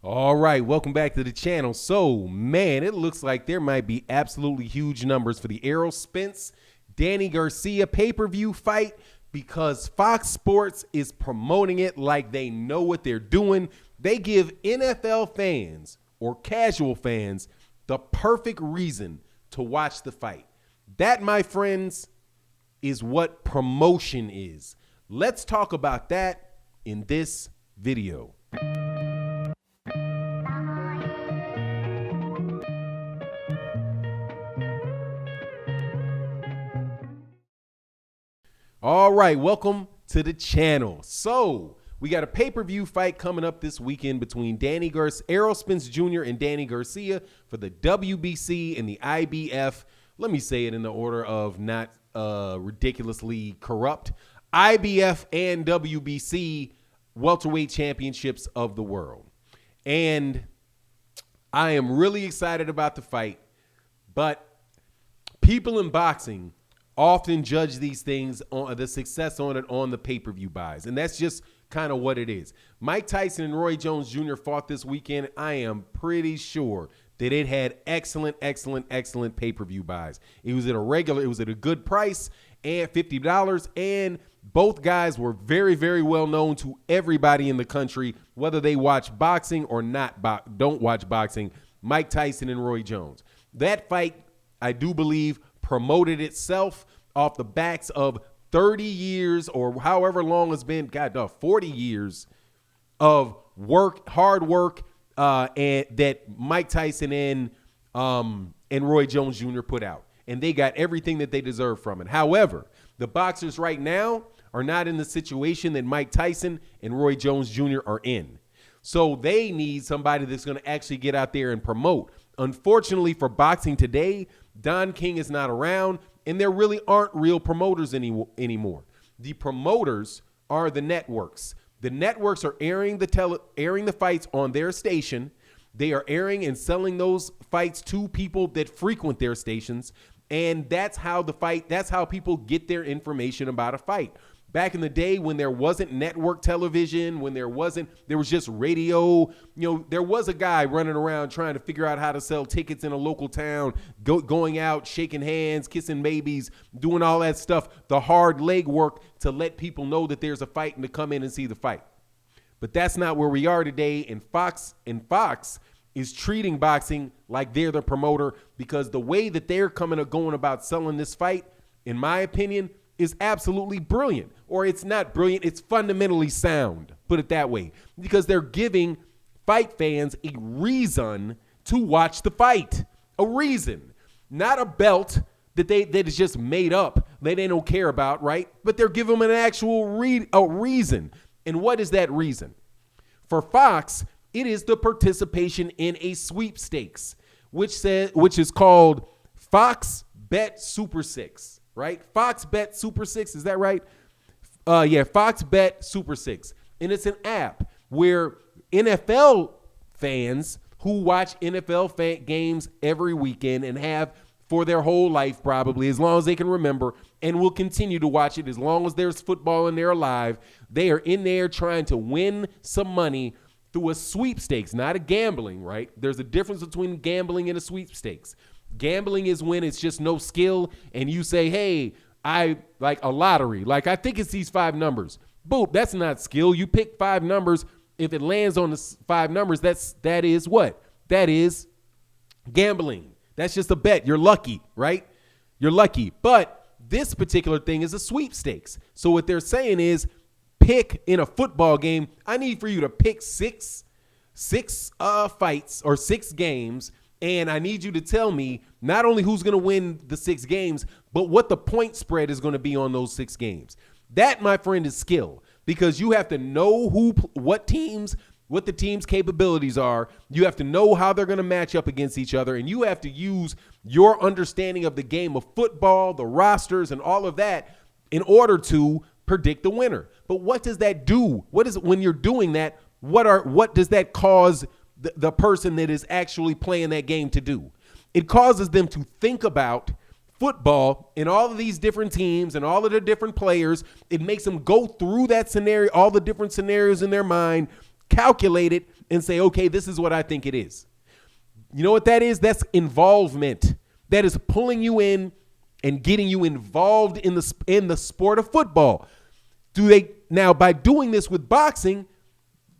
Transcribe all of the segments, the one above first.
All right, welcome back to the channel. So, man, it looks like there might be absolutely huge numbers for the Errol Spence, Danny Garcia pay-per-view fight because Fox Sports is promoting it like they know what they're doing. They give NFL fans or casual fans the perfect reason to watch the fight. That, my friends, is what promotion is. Let's talk about that in this video. All right, welcome to the channel. So we got a pay-per-view fight coming up this weekend between Errol Spence Jr. and Danny Garcia for the WBC and the IBF. Let me say it in the order of not ridiculously corrupt. IBF and WBC welterweight championships of the world. And I am really excited about the fight, but people in boxing often judge these things on the success on it on the pay-per-view buys. And that's just kind of what it is. Mike Tyson and Roy Jones Jr. fought this weekend. I am pretty sure that it had excellent pay-per-view buys. It was at a good price and $50. And both guys were very, very well known to everybody in the country, whether they watch boxing or don't watch boxing. Mike Tyson and Roy Jones. That fight, I do believe, promoted itself off the backs of 30 years or however long it's been, 40 years of hard work, and that Mike Tyson and Roy Jones Jr. put out. And they got everything that they deserve from it. However, the boxers right now are not in the situation that Mike Tyson and Roy Jones Jr. are in. So they need somebody that's going to actually get out there and promote. Unfortunately for boxing today, Don King is not around, and there really aren't real promoters anymore. The promoters are the networks. The networks are airing the fights on their station. They are airing and selling those fights to people that frequent their stations, and that's how people get their information about a fight. Back in the day when there wasn't network television, when there was just radio, there was a guy running around trying to figure out how to sell tickets in a local town, going out, shaking hands, kissing babies, doing all that stuff, the hard leg work to let people know that there's a fight and to come in and see the fight. But that's not where we are today, and Fox is treating boxing like they're the promoter because the way that they're going about selling this fight, in my opinion, is absolutely brilliant. Or it's not brilliant, it's fundamentally sound, put it that way, because they're giving fight fans a reason to watch the fight. A reason, not a belt that is just made up that they don't care about, right? But they're giving them an actual reason. And what is that reason? For Fox, it is the participation in a sweepstakes, which is called Fox Bet Super 6. Right? Fox Bet Super 6, is that right? Yeah, Fox Bet Super 6. And it's an app where NFL fans who watch NFL games every weekend and have for their whole life probably, as long as they can remember, and will continue to watch it as long as there's football and they're alive, they are in there trying to win some money through a sweepstakes, not a gambling, right? There's a difference between gambling and a sweepstakes. Gambling is when it's just no skill and you say, hey, I like a lottery. Like, I think it's these 5 numbers. Boom, that's not skill. You pick 5 numbers. If it lands on the 5 numbers, that is what? That is gambling. That's just a bet. You're lucky, right? You're lucky. But this particular thing is a sweepstakes. So what they're saying is pick in a football game. I need for you to pick six fights or 6 games. And I need you to tell me not only who's going to win the 6 games, but what the point spread is going to be on those 6 games. That, my friend, is skill, because you have to know what the team's capabilities are. You have to know how they're going to match up against each other, and you have to use your understanding of the game of football, the rosters, and all of that in order to predict the winner. But what does that do? When you're doing that? What does that cause the person that is actually playing that game to do? It causes them to think about football and all of these different teams and all of the different players. It makes them go through that scenario, all the different scenarios in their mind, calculate it, and say, okay, this is what I think it is. You know what that is? That's involvement. That is pulling you in and getting you involved in the sport of football. Now, by doing this with boxing,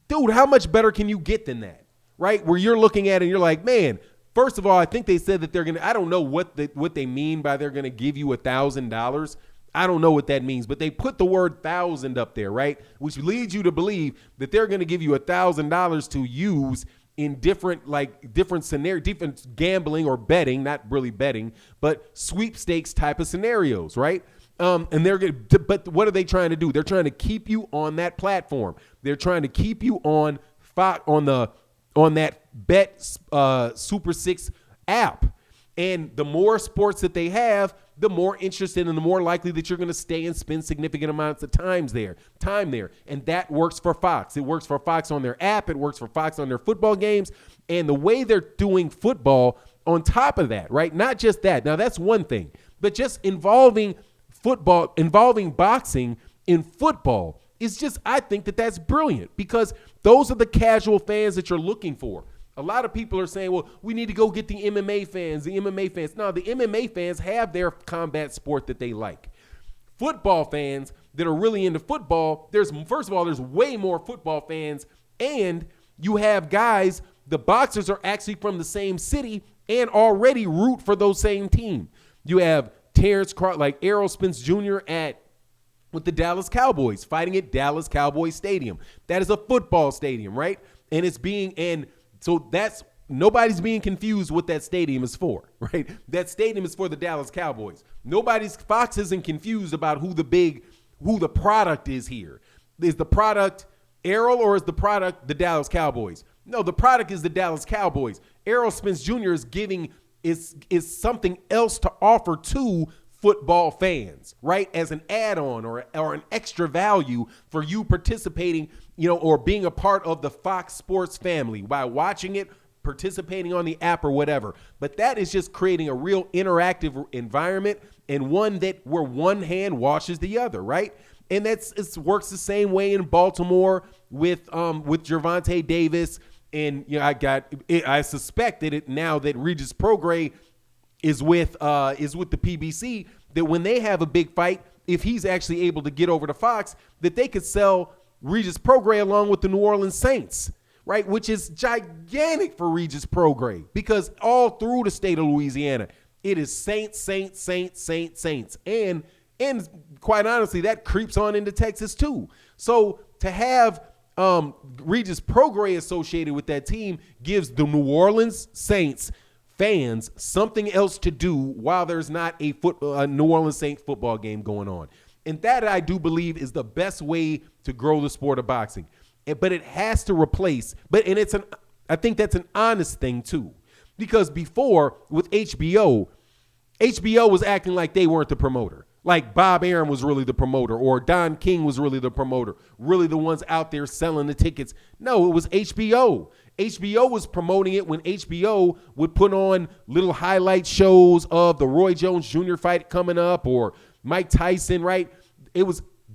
dude, how much better can you get than that, right? Where you're looking at it and you're like, man, first of all, I think they said that they're going to, I don't know what they mean by they're going to give you $1,000. I don't know what that means, but they put the word thousand up there, right? Which leads you to believe that they're going to give you $1,000 to use in different scenarios, different gambling or betting, not really betting, but sweepstakes type of scenarios, right? And they're going to, but what are they trying to do? They're trying to keep you on that platform. They're trying to keep you on that Bet Super 6 app. And the more sports that they have, the more interested and the more likely that you're going to stay and spend significant amounts of time there. And that works for Fox. It works for Fox on their app. It works for Fox on their football games. And the way they're doing football on top of that, right? Not just that. Now, that's one thing. But just involving boxing in football is just, I think that's brilliant because those are the casual fans that you're looking for. A lot of people are saying, well, we need to go get the MMA fans. No, the MMA fans have their combat sport that they like. Football fans that are really into football, there's way more football fans, and you have guys, the boxers are actually from the same city and already root for those same team. You have Terrence Crawford, like Errol Spence Jr. with the Dallas Cowboys, fighting at Dallas Cowboys Stadium. That is a football stadium, right? So nobody's being confused what that stadium is for, right? That stadium is for the Dallas Cowboys. Fox isn't confused about who the product is here. Is the product Errol or is the product the Dallas Cowboys? No, the product is the Dallas Cowboys. Errol Spence Jr. is something else to offer to football fans, right? As an add-on or an extra value for you participating, or being a part of the Fox Sports family by watching it, participating on the app or whatever. But that is just creating a real interactive environment and one where one hand washes the other, right? And it works the same way in Baltimore with Gervonta Davis. And I suspect that now that Regis Prograis is with the PBC, that when they have a big fight, if he's actually able to get over to Fox, that they could sell Regis Prograis along with the New Orleans Saints, right? Which is gigantic for Regis Prograis because all through the state of Louisiana, it is Saints. And quite honestly, that creeps on into Texas too. So to have Regis Prograis associated with that team gives the New Orleans Saints fans something else to do while there's not a New Orleans Saints football game going on. And that, I do believe, is the best way to grow the sport of boxing. But it has to replace, I think that's an honest thing too. Because before, with HBO was acting like they weren't the promoter. Like Bob Arum was really the promoter, or Don King was really the promoter, really the ones out there selling the tickets. No, it was HBO. HBO was promoting it when HBO would put on little highlight shows of the Roy Jones Jr. fight coming up or Mike Tyson, right?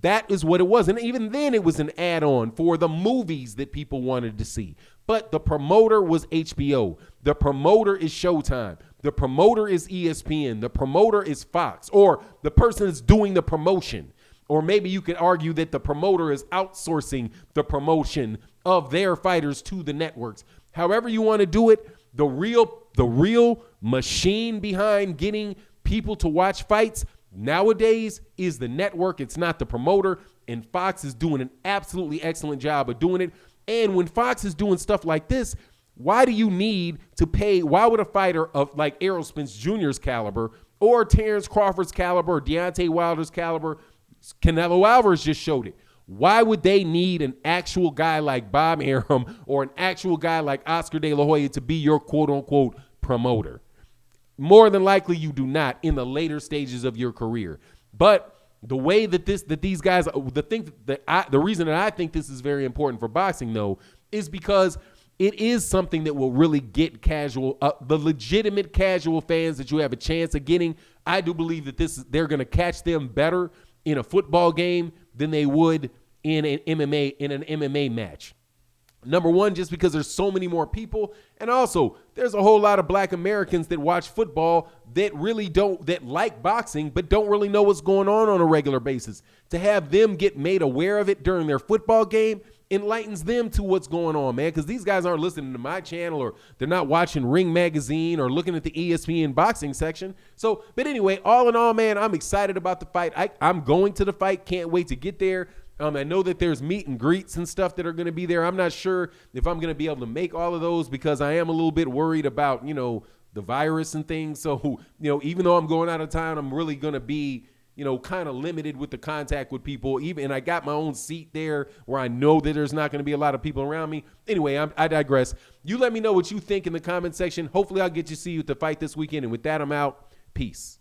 That is what it was. And even then it was an add-on for the movies that people wanted to see. But the promoter was HBO. The promoter is Showtime. The promoter is ESPN. The promoter is Fox, or the person that's doing the promotion. Or maybe you could argue that the promoter is outsourcing the promotion of their fighters to the networks. However you want to do it, the real machine behind getting people to watch fights nowadays is the network. It's not the promoter, and Fox is doing an absolutely excellent job of doing it. And when Fox is doing stuff like this, why do you need to pay? Why would a fighter of like Errol Spence Jr.'s caliber or Terrence Crawford's caliber or Deontay Wilder's caliber, Canelo Alvarez just showed it. Why would they need an actual guy like Bob Arum or an actual guy like Oscar De La Hoya to be your quote-unquote promoter? More than likely you do not in the later stages of your career. But the way that these guys, the reason that I think this is very important for boxing, though, is because it is something that will really get the legitimate casual fans that you have a chance of getting. I do believe that they're going to catch them better in a football game than they would in an MMA match. Number one, just because there's so many more people. And also, there's a whole lot of black Americans that watch football that really that like boxing, but don't really know what's going on a regular basis. To have them get made aware of it during their football game enlightens them to what's going on, man, because these guys aren't listening to my channel, or they're not watching Ring Magazine or looking at the ESPN boxing section. So, but anyway, all in all, man, I'm excited about the fight. I'm going to the fight. Can't wait to get there. I know that there's meet and greets and stuff that are going to be there. I'm not sure if I'm going to be able to make all of those because I am a little bit worried about, the virus and things. So, even though I'm going out of town, I'm really going to be, kind of limited with the contact with people. And I got my own seat there where I know that there's not going to be a lot of people around me. Anyway, I digress. You let me know what you think in the comment section. Hopefully I'll get to see you at the fight this weekend. And with that, I'm out. Peace.